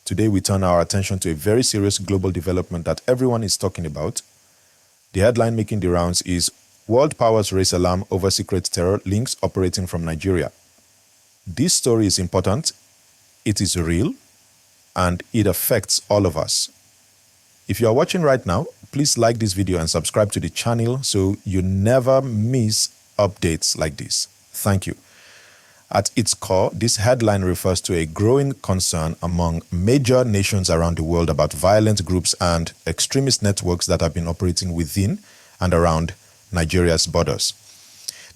Today we turn our attention to a very serious global development that everyone is talking about. The headline making the rounds is World Powers Raise Alarm Over Secret Terror Links Operating from Nigeria. This story is important, it is real, and it affects all of us. If you are watching right now, please like this video and subscribe to the channel so you never miss updates like this. Thank you. At its core, this headline refers to a growing concern among major nations around the world about violent groups and extremist networks that have been operating within and around Nigeria's borders.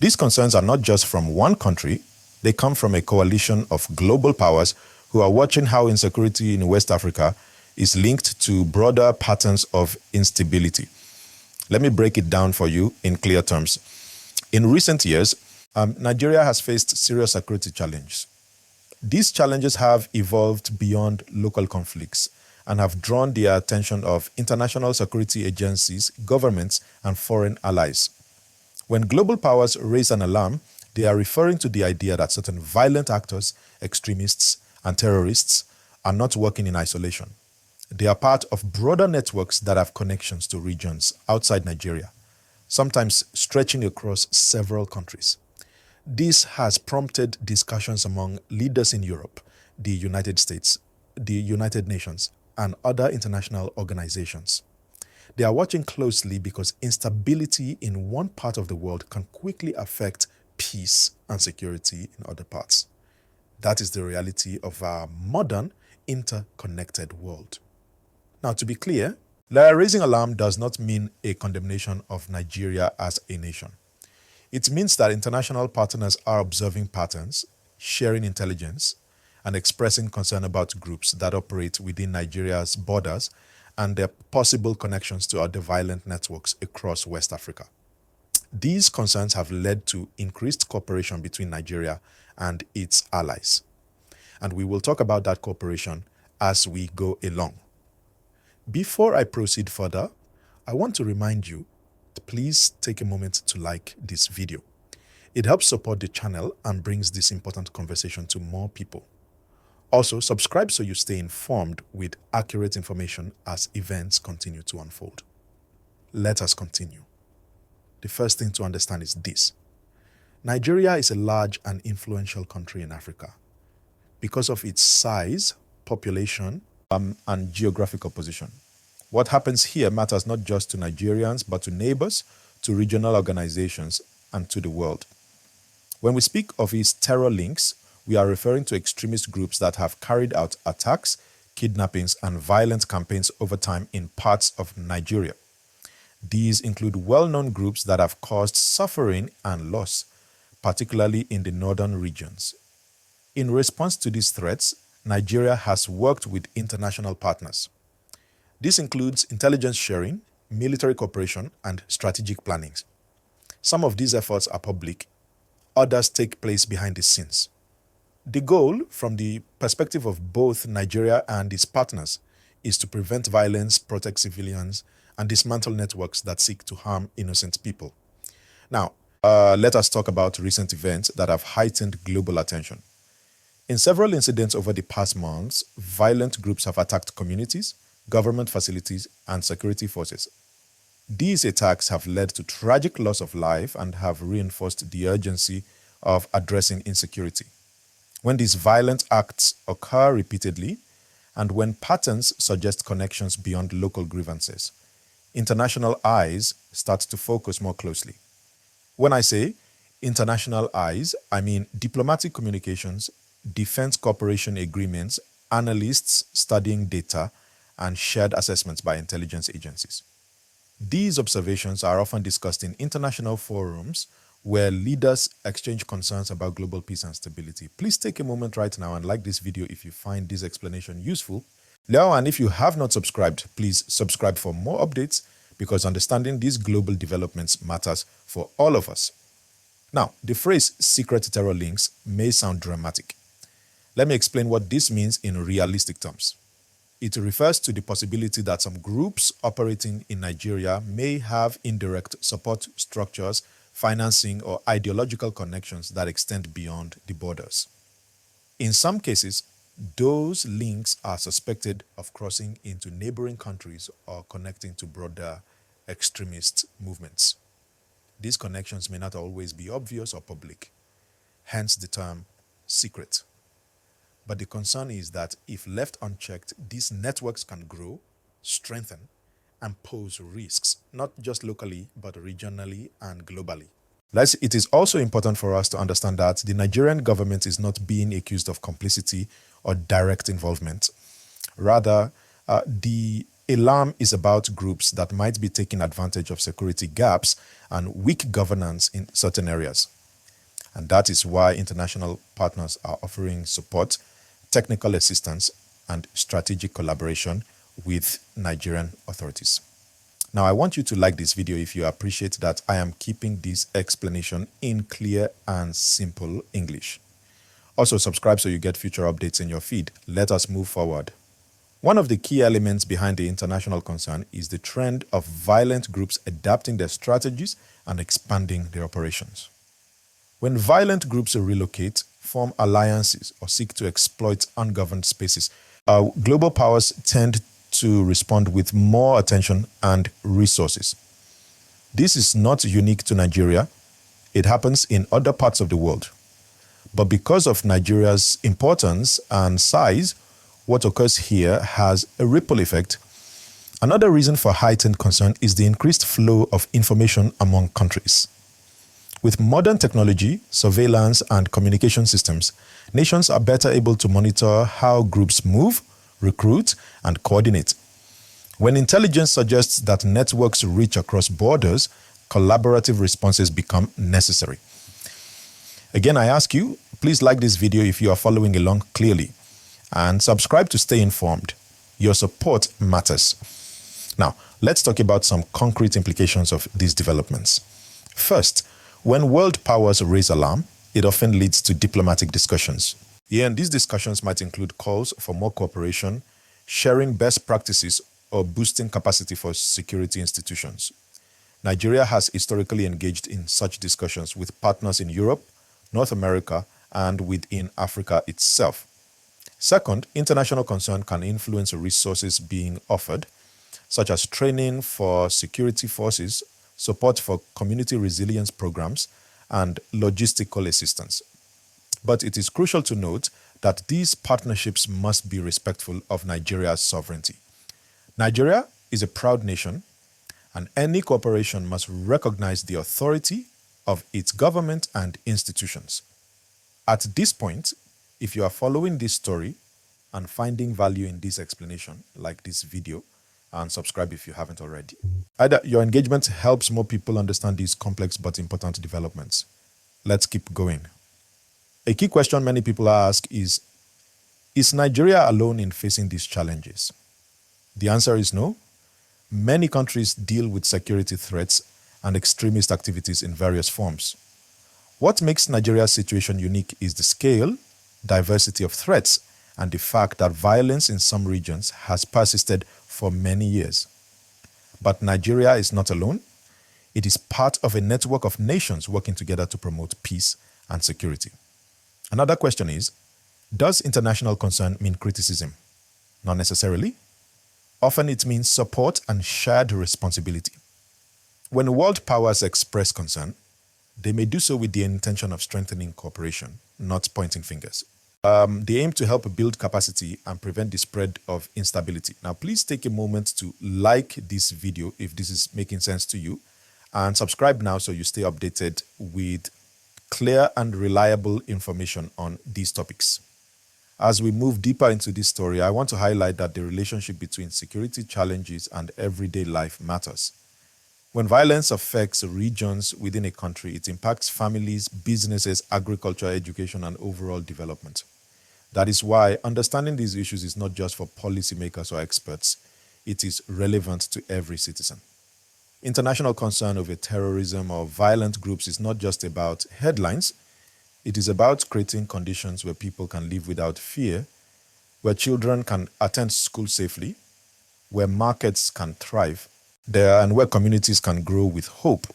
These concerns are not just from one country, they come from a coalition of global powers who are watching how insecurity in West Africa is linked to broader patterns of instability. Let me break it down for you in clear terms. In recent years, Nigeria has faced serious security challenges. These challenges have evolved beyond local conflicts and have drawn the attention of international security agencies, governments, and foreign allies. When global powers raise an alarm, they are referring to the idea that certain violent actors, extremists, and terrorists are not working in isolation. They are part of broader networks that have connections to regions outside Nigeria, sometimes stretching across several countries. This has prompted discussions among leaders in Europe, the United States, the United Nations, and other international organizations. They are watching closely because instability in one part of the world can quickly affect peace and security in other parts. That is the reality of our modern, interconnected world. Now, to be clear, raising alarm does not mean a condemnation of Nigeria as a nation. It means that international partners are observing patterns, sharing intelligence, and expressing concern about groups that operate within Nigeria's borders and their possible connections to other violent networks across West Africa. These concerns have led to increased cooperation between Nigeria and its allies. And we will talk about that cooperation as we go along. Before I proceed further, I want to remind you to please take a moment to like this video. It helps support the channel and brings this important conversation to more people. Also, subscribe so you stay informed with accurate information as events continue to unfold. Let us continue. The first thing to understand is this. Nigeria is a large and influential country in Africa because of its size, population, and geographical position. What happens here matters not just to Nigerians, but to neighbors, to regional organizations, and to the world. When we speak of its terror links, we are referring to extremist groups that have carried out attacks, kidnappings, and violent campaigns over time in parts of Nigeria. These include well-known groups that have caused suffering and loss, particularly in the northern regions. In response to these threats, Nigeria has worked with international partners. This includes intelligence sharing, military cooperation, and strategic planning. Some of these efforts are public, others take place behind the scenes. The goal, from the perspective of both Nigeria and its partners, is to prevent violence, protect civilians, and dismantle networks that seek to harm innocent people. Now, let us talk about recent events that have heightened global attention. In several incidents over the past months, violent groups have attacked communities, government facilities, and security forces. These attacks have led to tragic loss of life and have reinforced the urgency of addressing insecurity. When these violent acts occur repeatedly, and when patterns suggest connections beyond local grievances, international eyes start to focus more closely. When I say international eyes, I mean diplomatic communications, defense cooperation agreements, analysts studying data, and shared assessments by intelligence agencies. These observations are often discussed in international forums where leaders exchange concerns about global peace and stability. Please take a moment right now and like this video if you find this explanation useful. Now, and if you have not subscribed, please subscribe for more updates because understanding these global developments matters for all of us. Now, the phrase secret terror links may sound dramatic. Let me explain what this means in realistic terms. It refers to the possibility that some groups operating in Nigeria may have indirect support structures, financing, or ideological connections that extend beyond the borders. In some cases, Those links are suspected of crossing into neighboring countries or connecting to broader extremist movements. These connections may not always be obvious or public, hence the term secret. But the concern is that if left unchecked, these networks can grow, strengthen, and pose risks, not just locally, but regionally and globally. It is also important for us to understand that the Nigerian government is not being accused of complicity or direct involvement. Rather, the alarm is about groups that might be taking advantage of security gaps and weak governance in certain areas. And that is why international partners are offering support, technical assistance, and strategic collaboration with Nigerian authorities. Now, I want you to like this video if you appreciate that I am keeping this explanation in clear and simple English. Also, subscribe so you get future updates in your feed. Let us move forward. One of the key elements behind the international concern is the trend of violent groups adapting their strategies and expanding their operations. When violent groups relocate, form alliances, or seek to exploit ungoverned spaces, global powers tend to respond with more attention and resources. This is not unique to Nigeria. It happens in other parts of the world. But because of Nigeria's importance and size, what occurs here has a ripple effect. Another reason for heightened concern is the increased flow of information among countries. With modern technology, surveillance, and communication systems, nations are better able to monitor how groups move, recruit, and coordinate. When intelligence suggests that networks reach across borders, collaborative responses become necessary. Again, I ask you, please like this video if you are following along clearly, and subscribe to stay informed. Your support matters. Now, let's talk about some concrete implications of these developments. First, when world powers raise alarm, it often leads to diplomatic discussions. And these discussions might include calls for more cooperation, sharing best practices, or boosting capacity for security institutions. Nigeria has historically engaged in such discussions with partners in Europe, North America, and within Africa itself. Second, international concern can influence resources being offered, such as training for security forces, support for community resilience programs, and logistical assistance. But it is crucial to note that these partnerships must be respectful of Nigeria's sovereignty. Nigeria is a proud nation, and any cooperation must recognize the authority of its government and institutions. At this point, if you are following this story and finding value in this explanation, like this video, and subscribe if you haven't already. Either your engagement helps more people understand these complex but important developments. Let's keep going. A key question many people ask is Nigeria alone in facing these challenges? The answer is no. Many countries deal with security threats and extremist activities in various forms. What makes Nigeria's situation unique is the scale, diversity of threats, and the fact that violence in some regions has persisted for many years. But Nigeria is not alone. It is part of a network of nations working together to promote peace and security. Another question is, does international concern mean criticism? Not necessarily. Often it means support and shared responsibility. When world powers express concern, they may do so with the intention of strengthening cooperation, not pointing fingers. They aim to help build capacity and prevent the spread of instability. Now, please take a moment to like this video if this is making sense to you, and subscribe now so you stay updated with clear and reliable information on these topics. As we move deeper into this story, I want to highlight that the relationship between security challenges and everyday life matters. When violence affects regions within a country, it impacts families, businesses, agriculture, education, and overall development. That is why understanding these issues is not just for policymakers or experts. It is relevant to every citizen. International concern over terrorism or violent groups is not just about headlines. It is about creating conditions where people can live without fear, where children can attend school safely, where markets can thrive, and where communities can grow with hope.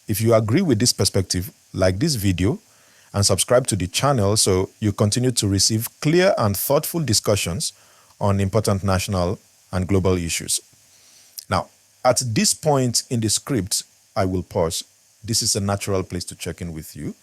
If you agree with this perspective, like this video and subscribe to the channel so you continue to receive clear and thoughtful discussions on important national and global issues. Now, at this point in the script, I will pause. This is a natural place to check in with you.